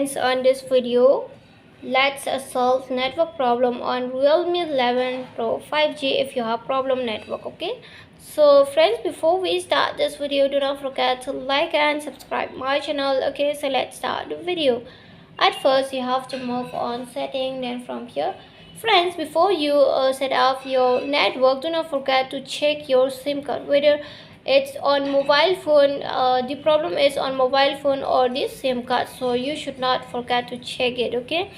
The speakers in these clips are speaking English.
friends, on this video let's solve network problem on Realme 11 Pro 5G if you have problem network. Okay, so friends, before we start this video, do not forget to like and subscribe my channel. Okay, so let's start the video. At first you have to move on setting, then from here friends, before you set up your network, do not forget to check your SIM card whether it's on mobile phone, the problem is on mobile phone or this SIM card, so you should not forget to check it. Okay,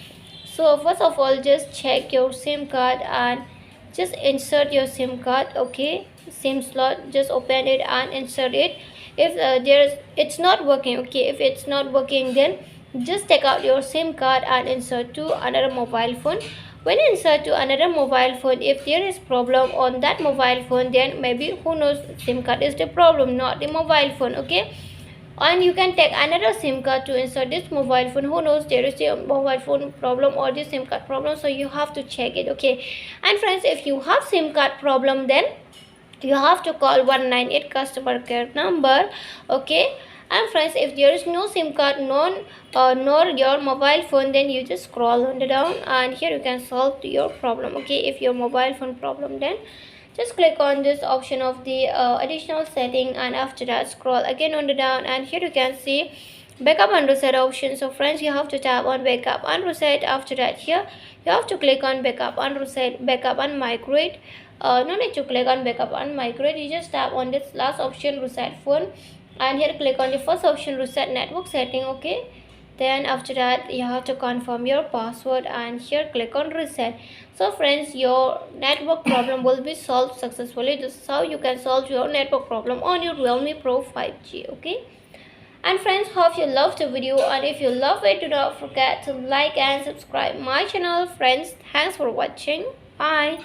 so first of all just check your SIM card and just insert your SIM card. Okay, SIM slot, just open it and insert it. If it's not working, okay, if it's not working, then just take out your SIM card and insert to another mobile phone. When you insert to another mobile phone, if there is problem on that mobile phone, then maybe, who knows, SIM card is the problem, not the mobile phone. Okay, and you can take another SIM card to insert this mobile phone. Who knows, there is a mobile phone problem or the SIM card problem, so you have to check it. Okay, and friends, if you have SIM card problem, then you have to call 198 customer care number. Okay, and friends, if there is no SIM card nor your mobile phone, then you just scroll on the down and here you can solve your problem. Okay, if your mobile phone problem, then just click on this option of the additional setting, and after that scroll again on the down and here you can see backup and reset option. So friends, you have to tap on backup and reset. After that, here you have to click on backup and reset, backup and migrate. No need to click on backup and migrate, you just tap on this last option, reset phone, and here click on the first option, reset network setting. Okay, then after that you have to confirm your password and here click on reset. So friends, your network problem will be solved successfully. This is how you can solve your network problem on your Realme Pro 5G. Okay, and friends, hope you loved the video, and if you love it, do not forget to like and subscribe my channel. Friends, thanks for watching. Bye.